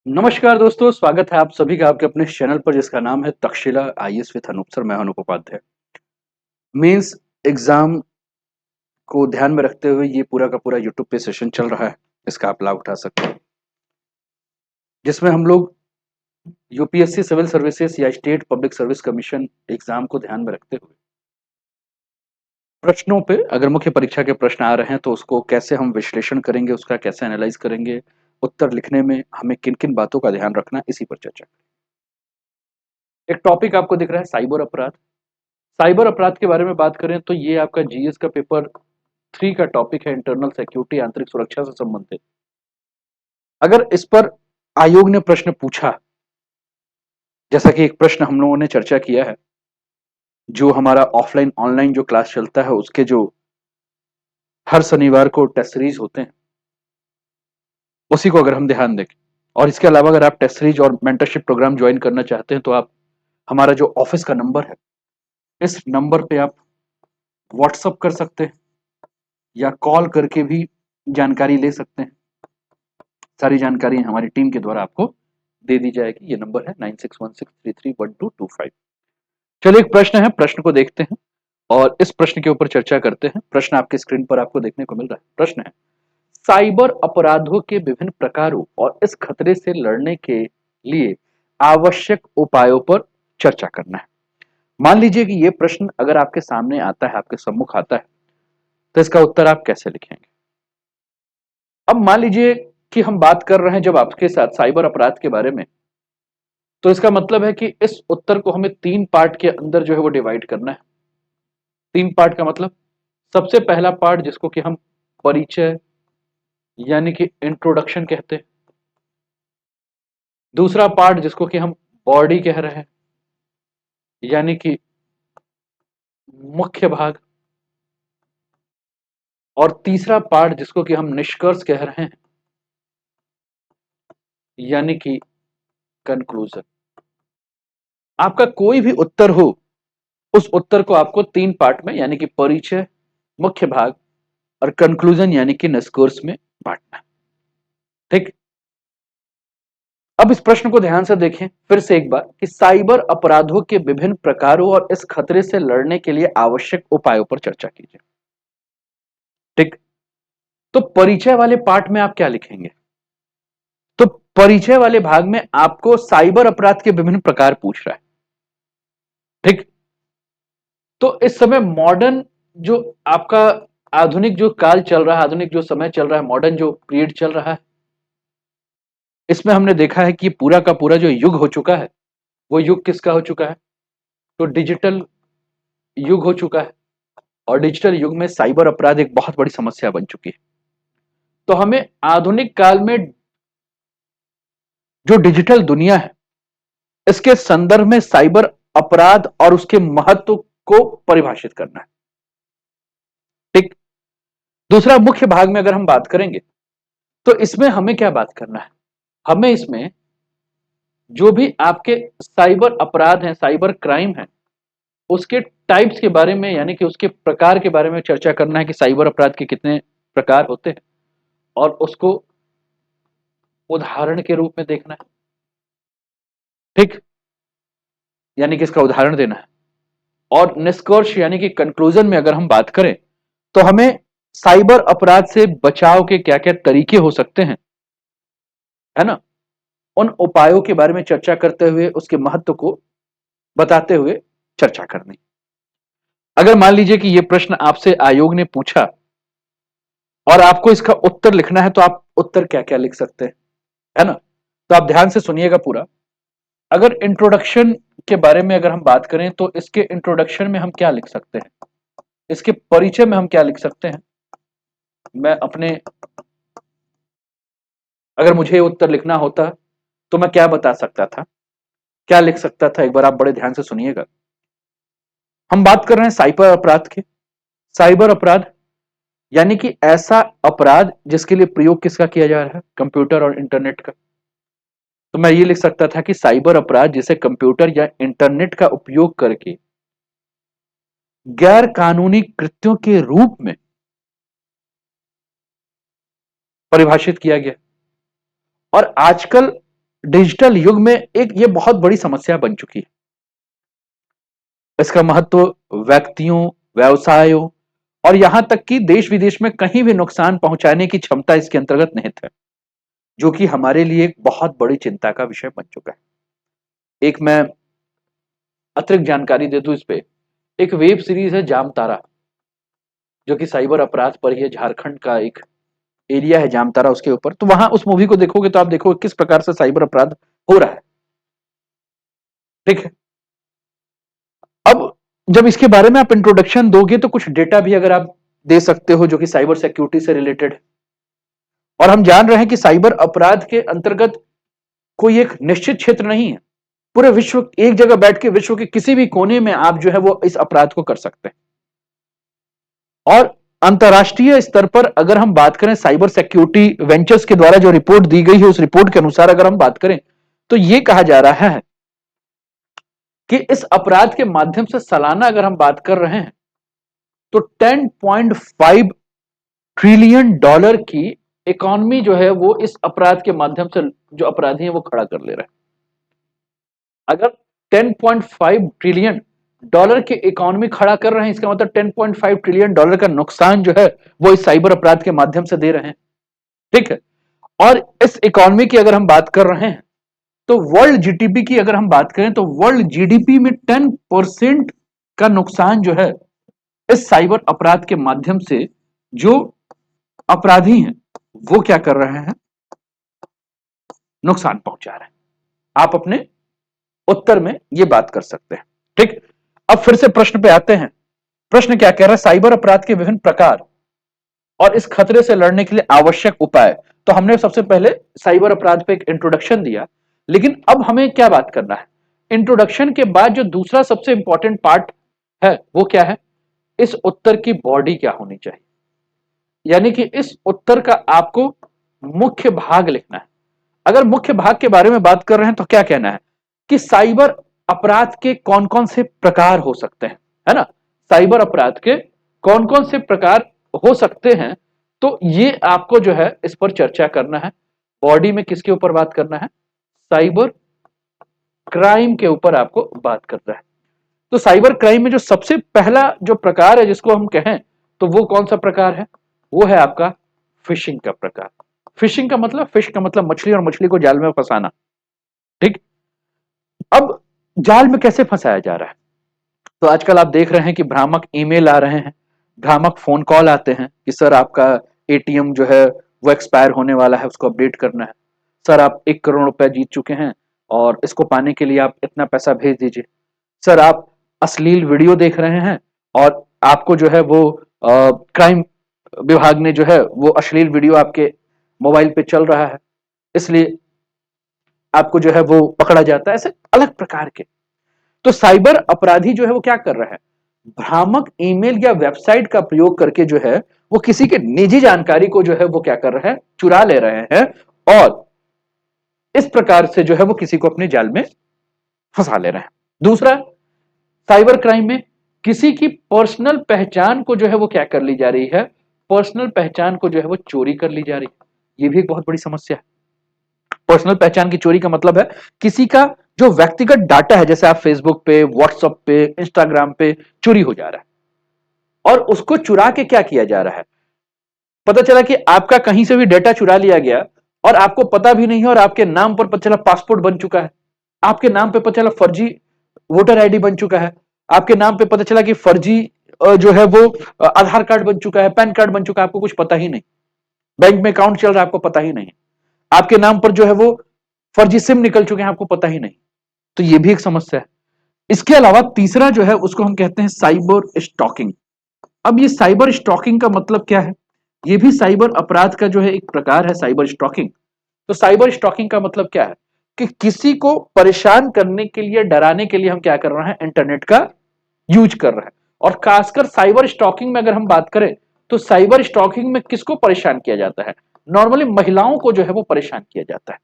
नमस्कार दोस्तों, स्वागत है आप सभी का आपके अपने चैनल पर जिसका नाम है Takshashila IAS with Anoop sir. मैं अनूप उपाध्याय। मेंस एग्जाम को ध्यान में रखते हुए ये पूरा का पूरा यूट्यूब पे सेशन चल रहा है। इसका आप लाभ उठा सकते हैं, जिसमें हम लोग यूपीएससी सिविल सर्विसेज या state public service commission exam को ध्यान में रखते हुए प्रश्नों पे, अगर मुख्य परीक्षा के प्रश्न आ रहे हैं तो उसको कैसे हम विश्लेषण करेंगे, उसका कैसे एनालाइज करेंगे, उत्तर लिखने में हमें किन किन बातों का ध्यान रखना, इसी पर चर्चा। एक टॉपिक आपको दिख रहा है साइबर अपराध। साइबर अपराध के बारे में बात करें तो ये आपका जीएस का पेपर 3 का टॉपिक है, इंटरनल सिक्योरिटी, आंतरिक सुरक्षा से संबंधित। अगर इस पर आयोग ने प्रश्न पूछा, जैसा कि एक प्रश्न हम लोगों ने चर्चा किया है, जो हमारा ऑफलाइन ऑनलाइन जो क्लास चलता है उसके जो हर शनिवार को टेस्ट सीरीज होते हैं, उसी को अगर हम ध्यान दें, और इसके अलावा अगर आप टेस्ट सीरीज और मेंटरशिप प्रोग्राम ज्वाइन करना चाहते हैं तो आप हमारा जो ऑफिस का नंबर है, इस नंबर पे आप व्हाट्सअप कर सकते हैं या कॉल करके भी जानकारी ले सकते हैं। सारी जानकारी हमारी टीम के द्वारा आपको दे दी जाएगी। ये नंबर है 9616331225। चलिए, एक प्रश्न है, प्रश्न को देखते हैं और इस प्रश्न के ऊपर चर्चा करते हैं। प्रश्न आपके स्क्रीन पर आपको देखने को मिल रहा है। प्रश्न है, साइबर अपराधों के विभिन्न प्रकारों और इस खतरे से लड़ने के लिए आवश्यक उपायों पर चर्चा करना है। मान लीजिए कि यह प्रश्न अगर आपके सामने आता है, आपके सम्मुख आता है, तो इसका उत्तर आप कैसे लिखेंगे? अब मान लीजिए कि हम बात कर रहे हैं जब आपके साथ साइबर अपराध के बारे में, तो इसका मतलब है कि इस उत्तर को हमें 3 पार्ट के अंदर जो है वो डिवाइड करना है। 3 पार्ट का मतलब, सबसे पहला पार्ट जिसको कि हम परिचय यानी कि इंट्रोडक्शन कहते हैं। दूसरा पार्ट जिसको कि हम बॉडी कह रहे हैं यानी कि मुख्य भाग। और तीसरा पार्ट जिसको कि हम निष्कर्ष कह रहे हैं यानी कि कंक्लूजन। आपका कोई भी उत्तर हो, उस उत्तर को आपको 3 पार्ट में यानी कि परिचय, मुख्य भाग और कंक्लूजन यानी कि निष्कर्ष में बांटना है। ठीक। अब इस प्रश्न को ध्यान से देखें फिर से एक बार कि साइबर अपराधों के विभिन्न प्रकारों और इस खतरे से लड़ने के लिए आवश्यक उपायों पर चर्चा कीजिए। ठीक। तो परिचय वाले पार्ट में आप क्या लिखेंगे? तो परिचय वाले भाग में आपको साइबर अपराध के विभिन्न प्रकार पूछ रहा है। ठीक। तो इस समय मॉडर्न जो आपका आधुनिक जो काल चल रहा है, आधुनिक जो समय चल रहा है, मॉडर्न जो पीरियड चल रहा है, इसमें हमने देखा है कि पूरा का पूरा जो युग हो चुका है, वो युग किसका हो चुका है? तो डिजिटल युग हो चुका है। और डिजिटल युग में साइबर अपराध एक बहुत बड़ी समस्या बन चुकी है। तो हमें आधुनिक काल में जो डिजिटल दुनिया है, इसके संदर्भ में साइबर अपराध और उसके महत्व को परिभाषित करना है। ठीक। दूसरा, मुख्य भाग में अगर हम बात करेंगे तो इसमें हमें क्या बात करना है? हमें इसमें जो भी आपके साइबर अपराध हैं, साइबर क्राइम है, उसके टाइप्स के बारे में यानी कि उसके प्रकार के बारे में चर्चा करना है कि साइबर अपराध के कितने प्रकार होते हैं और उसको उदाहरण के रूप में देखना है। ठीक। यानी कि इसका उदाहरण देना है। और निष्कर्ष यानी कि कंक्लूजन में अगर हम बात करें तो हमें साइबर अपराध से बचाव के क्या क्या तरीके हो सकते हैं, है ना, उन उपायों के बारे में चर्चा करते हुए उसके महत्व को बताते हुए चर्चा करनी। अगर मान लीजिए कि यह प्रश्न आपसे आयोग ने पूछा और आपको इसका उत्तर लिखना है, तो आप उत्तर क्या क्या लिख सकते हैं, है ना? तो आप ध्यान से सुनिएगा पूरा। अगर इंट्रोडक्शन के बारे में अगर हम बात करें तो इसके इंट्रोडक्शन में हम क्या लिख सकते हैं, इसके परिचय में हम क्या लिख सकते हैं? मैं अपने, अगर मुझे उत्तर लिखना होता तो मैं क्या बता सकता था, क्या लिख सकता था? एक बार आप बड़े ध्यान से सुनिएगा। हम बात कर रहे हैं साइबर अपराध की। साइबर अपराध यानी कि ऐसा अपराध जिसके लिए प्रयोग किसका किया जा रहा है? कंप्यूटर और इंटरनेट का। तो मैं ये लिख सकता था कि साइबर अपराध जिसे कंप्यूटर या इंटरनेट का उपयोग करके गैर कानूनी कृत्यों के रूप में परिभाषित किया गया। और आजकल डिजिटल युग में एक ये बहुत बड़ी समस्या बन चुकी है। इसका महत्व व्यक्तियों, व्यवसायों और यहां तक कि देश विदेश में कहीं भी नुकसान पहुंचाने की क्षमता इसके अंतर्गत निहित है, जो कि हमारे लिए एक बहुत बड़ी चिंता का विषय बन चुका है। एक मैं अतिरिक्त जानकारी दे दूं इस पे, एक वेब सीरीज है जामतारा, जो कि साइबर अपराध पर ही है, झारखंड का एक एरिया है जामतारा, उसके ऊपर। तो वहां उस मूवी को देखोगे तो आप देखोगे किस प्रकार से साइबर अपराध हो रहा है। ठीक है। अब जब इसके बारे में आप इंट्रोडक्शन दोगे तो कुछ डेटा भी अगर आप दे सकते हो जो कि साइबर सिक्योरिटी से रिलेटेड है। और हम जान रहे हैं कि साइबर अपराध के अंतर्गत कोई एक निश्चित क्षेत्र नहीं है। पूरे विश्व एक जगह बैठ के विश्व के किसी भी कोने में आप जो है वो इस अपराध को कर सकते हैं। और अंतरराष्ट्रीय स्तर पर अगर हम बात करें, साइबर सिक्योरिटी वेंचर्स के द्वारा जो रिपोर्ट दी गई है उस रिपोर्ट के अनुसार अगर हम बात करें तो यह कहा जा रहा है कि इस अपराध के माध्यम से सालाना अगर हम बात कर रहे हैं तो 10.5 ट्रिलियन डॉलर की इकोनॉमी जो है वो इस अपराध के माध्यम से जो अपराधी हैं वो खड़ा कर ले रहे हैं। अगर 10.5 ट्रिलियन डॉलर की इकोनॉमी खड़ा कर रहे हैं, इसका मतलब 10.5 ट्रिलियन डॉलर का नुकसान जो है वो इस साइबर अपराध के माध्यम से दे रहे हैं। ठीक है। और इस इकोनॉमी की अगर हम बात कर रहे हैं तो वर्ल्ड जीडीपी की अगर हम बात करें तो वर्ल्ड जीडीपी में 10% का नुकसान जो है इस साइबर अपराध के माध्यम से जो अपराधी हैं वो क्या कर रहे हैं, नुकसान पहुंचा रहे हैं। आप अपने उत्तर में ये बात कर सकते हैं। ठीक। अब फिर से प्रश्न पे आते हैं। प्रश्न क्या कह रहा है, साइबर अपराध के विभिन्न प्रकार और इस खतरे से लड़ने के लिए आवश्यक उपाय। तो हमने सबसे पहले साइबर अपराध पे एक इंट्रोडक्शन दिया, लेकिन अब हमें क्या बात करना है, इंट्रोडक्शन के बाद जो दूसरा सबसे इंपॉर्टेंट पार्ट है वो क्या है, इस उत्तर की बॉडी क्या होनी चाहिए। यानी कि इस उत्तर का आपको मुख्य भाग लिखना है। अगर मुख्य भाग के बारे में बात कर रहे हैं तो क्या कहना है कि साइबर अपराध के कौन कौन से प्रकार हो सकते हैं, है ना। साइबर अपराध के कौन कौन से प्रकार हो सकते हैं, तो ये आपको जो है इस पर चर्चा करना है। बॉडी में किसके ऊपर बात करना है, साइबर क्राइम के ऊपर आपको बात करना है। तो साइबर क्राइम में जो सबसे पहला जो प्रकार है जिसको हम कहें तो वो कौन सा प्रकार है, वो है आपका फिशिंग का प्रकार। फिशिंग का मतलब, फिश का मतलब मछली और मछली को जाल में फंसाना। ठीक। अब जाल में कैसे फंसाया जा रहा है, तो आजकल आप देख रहे हैं कि भ्रामक ईमेल आ रहे हैं, भ्रामक फोन कॉल आते हैं कि सर आपका एटीएम जो है वो एक्सपायर होने वाला है, उसको अपडेट करना है। सर आप 1 करोड़ रुपए जीत चुके हैं और इसको पाने के लिए आप इतना पैसा भेज दीजिए। सर आप अश्लील वीडियो देख रहे हैं और आपको जो है वो क्राइम विभाग ने जो है वो अश्लील वीडियो आपके मोबाइल पे चल रहा है, इसलिए आपको जो है वो पकड़ा जाता है। ऐसे अलग प्रकार के। तो साइबर अपराधी जो है वो क्या कर रहा है, भ्रामक ईमेल या वेबसाइट का प्रयोग करके जो है वो किसी के निजी जानकारी को जो है वो क्या कर रहे हैं, चुरा ले रहे हैं और इस प्रकार से जो है वो किसी को अपने जाल में फंसा ले रहे हैं। दूसरा, साइबर क्राइम में किसी की पर्सनल पहचान को जो है वो क्या कर ली जा रही है, पर्सनल पहचान को जो है वो चोरी कर ली जा रही है। ये भी एक बहुत बड़ी समस्या है। पर्सनल पहचान की चोरी का मतलब है किसी का जो व्यक्तिगत डाटा है, जैसे आप फेसबुक पे, व्हाट्सएप पे, इंस्टाग्राम पे चोरी हो जा रहा है और उसको चुरा के क्या किया जा रहा है, पता चला कि आपका कहीं से भी डेटा चुरा लिया गया और आपको पता भी नहीं है, और आपके नाम पर पता चला पासपोर्ट बन चुका है, आपके नाम पे पता चला फर्जी वोटर आईडी बन चुका है, आपके नाम पे पता चला कि फर्जी जो है वो आधार कार्ड बन चुका है, पैन कार्ड बन चुका है, आपको कुछ पता ही नहीं। बैंक में अकाउंट चल रहा है, आपको पता ही नहीं। आपके नाम पर जो है वो फर्जी सिम निकल चुके हैं, आपको पता ही नहीं। तो ये भी एक समस्या है। इसके अलावा तीसरा जो है उसको हम कहते हैं साइबर स्टॉकिंग। अब ये साइबर स्टॉकिंग का मतलब क्या है, ये भी साइबर अपराध का जो है एक प्रकार है, साइबर स्टॉकिंग। तो साइबर स्टॉकिंग का मतलब क्या है कि किसी को परेशान करने के लिए, डराने के लिए हम क्या कर रहे हैं, इंटरनेट का यूज कर रहे हैं। और खासकर साइबर स्टॉकिंग में अगर हम बात करें तो साइबर स्टॉकिंग में किसको परेशान किया जाता है, नॉर्मली महिलाओं को जो है वो परेशान किया जाता है।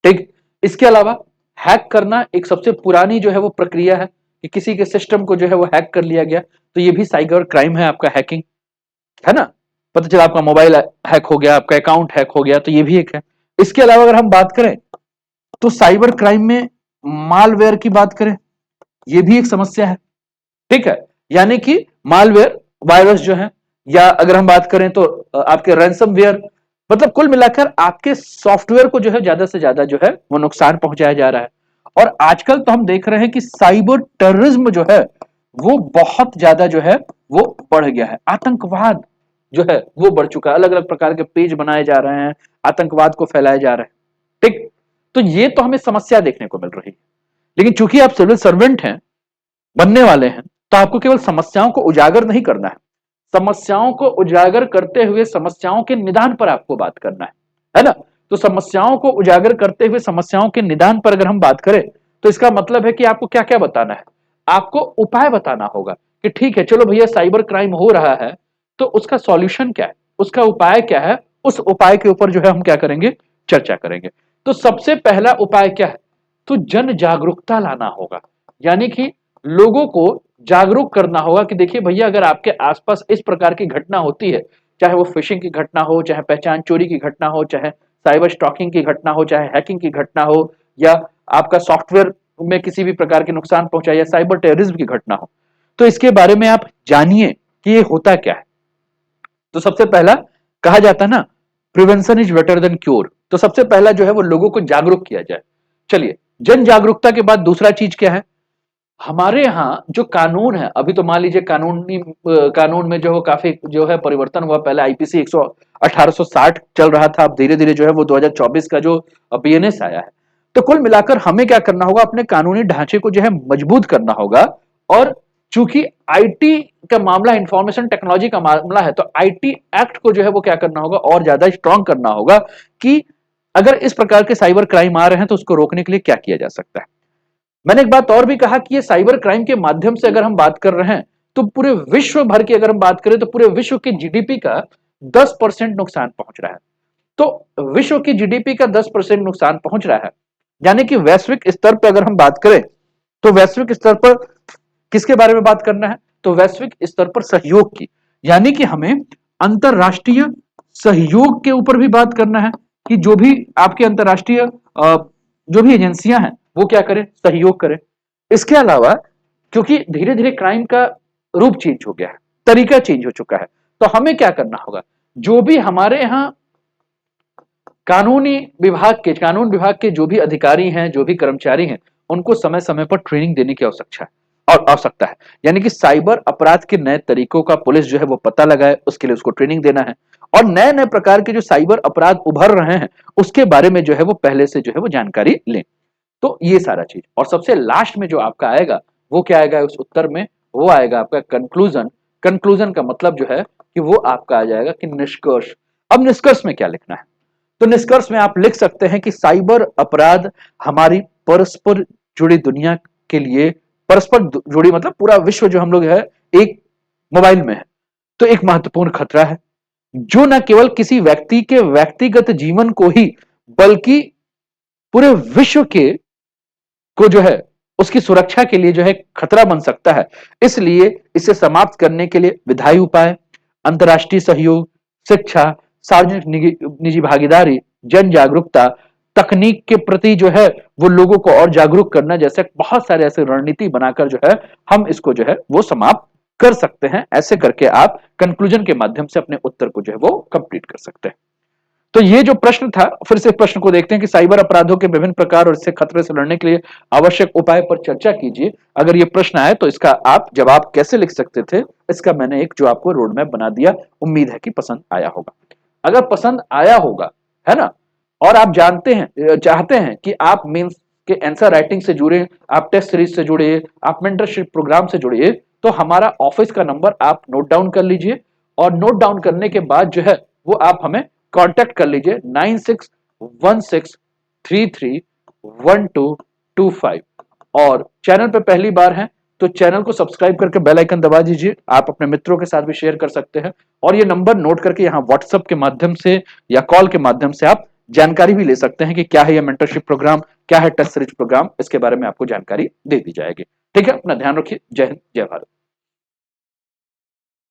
ठीक। इसके अलावा हैक करना एक सबसे पुरानी जो है वो प्रक्रिया है कि किसी के सिस्टम को जो है वो हैक कर लिया गया, तो ये भी साइबर क्राइम है आपका, हैकिंग, है ना। पता चला आपका मोबाइल हैक हो गया, आपका अकाउंट हैक हो गया, तो ये भी एक है। इसके अलावा अगर हम बात करें तो साइबर क्राइम में मालवेयर की बात करें, यह भी एक समस्या है, ठीक है। यानी कि मालवेयर वायरस जो है, या अगर हम बात करें तो आपके रैंसमवेयर, मतलब कुल मिलाकर आपके सॉफ्टवेयर को जो है ज्यादा से ज्यादा जो है वो नुकसान पहुंचाया जा रहा है। और आजकल तो हम देख रहे हैं कि साइबर टेररिज्म जो है वो बहुत ज्यादा जो है वो बढ़ गया है। आतंकवाद जो है वो बढ़ चुका है, अलग अलग प्रकार के पेज बनाए जा रहे हैं, आतंकवाद को फैलाए जा रहे हैं, ठीक। तो ये तो हमें समस्या देखने को मिल रही है। लेकिन चूंकि आप सिविल सर्वेंट हैं, बनने वाले हैं, तो आपको केवल समस्याओं को उजागर नहीं करना है, समस्याओं को उजागर करते हुए समस्याओं के निदान पर आपको बात करना है ना। तो समस्याओं को उजागर करते हुए समस्याओं के निदान पर अगर हम बात करें, तो इसका मतलब है कि आपको क्या क्या बताना है, आपको उपाय बताना होगा कि ठीक है चलो भैया साइबर क्राइम हो रहा है, तो उसका सॉल्यूशन क्या है, उसका उपाय क्या है, उस उपाय के ऊपर जो है हम क्या करेंगे, चर्चा करेंगे। तो सबसे पहला उपाय क्या है, तो जन जागरूकता लाना होगा, यानी कि लोगों को जागरूक करना होगा कि देखिए भैया अगर आपके आसपास इस प्रकार की घटना होती है, चाहे वो फिशिंग की घटना हो, चाहे पहचान चोरी की घटना हो, चाहे साइबर स्टॉकिंग की घटना हो, चाहे हैकिंग की घटना हो, या आपका सॉफ्टवेयर में किसी भी प्रकार के नुकसान पहुंचा, या साइबर टेररिज्म की घटना हो, तो इसके बारे में आप जानिए कि ये होता क्या है। तो सबसे पहला कहा जाता है ना, prevention is better than cure. तो सबसे पहला जो है वो लोगों को जागरूक किया जाए। चलिए, जन जागरूकता के बाद दूसरा चीज क्या है, हमारे यहाँ जो कानून है, अभी तो मान लीजिए कानून में जो काफी जो है परिवर्तन हुआ। पहले आईपीसी 1860 चल रहा था, अब धीरे धीरे जो है वो 2024 का जो बीएनएस आया है। तो कुल मिलाकर हमें क्या करना होगा, अपने कानूनी ढांचे को जो है मजबूत करना होगा। और चूंकि आईटी का मामला, इंफॉर्मेशन टेक्नोलॉजी का मामला है, तो आईटी एक्ट को जो है वो क्या करना होगा, और ज्यादा स्ट्रांग करना होगा कि अगर इस प्रकार के साइबर क्राइम आ रहे हैं तो उसको रोकने के लिए क्या किया जा सकता है। मैंने एक बात और भी कहा कि ये साइबर क्राइम के माध्यम से अगर हम बात कर रहे हैं, तो पूरे विश्व भर की अगर हम बात करें तो पूरे विश्व के जीडीपी का 10% नुकसान पहुंच रहा है। तो विश्व की जीडीपी का 10% नुकसान पहुंच रहा है, यानी कि वैश्विक स्तर पर अगर हम बात करें, तो वैश्विक स्तर पर किसके बारे में बात करना है, तो वैश्विक स्तर पर सहयोग की, यानी कि हमें अंतरराष्ट्रीय सहयोग के ऊपर भी बात करना है कि जो भी आपके अंतरराष्ट्रीय जो भी एजेंसियां हैं वो क्या करें, सहयोग करें। इसके अलावा क्योंकि धीरे धीरे क्राइम का रूप चेंज हो गया है, तरीका चेंज हो चुका है, तो हमें क्या करना होगा, जो भी हमारे यहाँ कानून विभाग के जो भी अधिकारी हैं, जो भी कर्मचारी हैं, उनको समय समय पर ट्रेनिंग देने की आवश्यकता है। यानी कि साइबर अपराध के नए तरीकों का पुलिस जो है वो पता लगाए, उसके लिए उसको ट्रेनिंग देना है। और नए नए प्रकार के जो साइबर अपराध उभर रहे हैं उसके बारे में जो है वो पहले से जो है वो जानकारी लें। तो ये सारा चीज, और सबसे लास्ट में जो आपका आएगा वो क्या आएगा उस उत्तर में, वो आएगा आपका कंक्लूजन। कंक्लूजन का मतलब जो है कि वो आपका आ जाएगा कि निष्कर्ष। अब निष्कर्ष में क्या लिखना है, तो निष्कर्ष में आप लिख सकते हैं कि साइबर अपराध हमारी परस्पर जुड़ी दुनिया के लिए, परस्पर जुड़ी मतलब पूरा विश्व जो हम लोग है एक मोबाइल में है, तो एक महत्वपूर्ण खतरा है जो न केवल किसी व्यक्ति के व्यक्तिगत जीवन को ही बल्कि पूरे विश्व के को जो है उसकी सुरक्षा के लिए जो है खतरा बन सकता है। इसलिए इसे समाप्त करने के लिए विधायी उपाय, अंतर्राष्ट्रीय सहयोग, शिक्षा, सार्वजनिक निजी भागीदारी, जन जागरूकता, तकनीक के प्रति जो है वो लोगों को और जागरूक करना, जैसे बहुत सारे ऐसे रणनीति बनाकर जो है हम इसको जो है वो समाप्त कर सकते हैं। ऐसे करके आप कंक्लूजन के माध्यम से अपने उत्तर को जो है वो कंप्लीट कर सकते हैं। तो ये जो प्रश्न था, फिर से प्रश्न को देखते हैं कि साइबर अपराधों के विभिन्न प्रकार और इससे खतरे से लड़ने के लिए आवश्यक उपाय पर चर्चा कीजिए। अगर ये प्रश्न आए तो इसका आप जवाब कैसे लिख सकते थे, इसका मैंने एक जो आपको रोड मैप बना दिया। उम्मीद है कि पसंद आया होगा। अगर पसंद आया होगा, है ना, और आप जानते हैं चाहते हैं कि आप मेंस के आंसर राइटिंग से जुड़े, आप टेस्ट सीरीज से जुड़े, आप मेंटरशिप प्रोग्राम से जुड़िए, तो हमारा ऑफिस का नंबर आप नोट डाउन कर लीजिए। और नोट डाउन करने के बाद जो है वो आप हमें कांटेक्ट कर लीजिए 9616331225। और चैनल पे पहली बार हैं तो चैनल को सब्सक्राइब करके बेल आइकन दबा दीजिए। आप अपने मित्रों के साथ भी शेयर कर सकते हैं, और ये नंबर नोट करके यहाँ व्हाट्सएप के माध्यम से या कॉल के माध्यम से आप जानकारी भी ले सकते हैं कि क्या है ये मेंटरशिप प्रोग्राम, क्या है टेस्ट सीरीज प्रोग्राम, इसके बारे में आपको जानकारी दे दी जाएगी। ठीक है, अपना ध्यान रखिए। जय हिंद, जय भारत।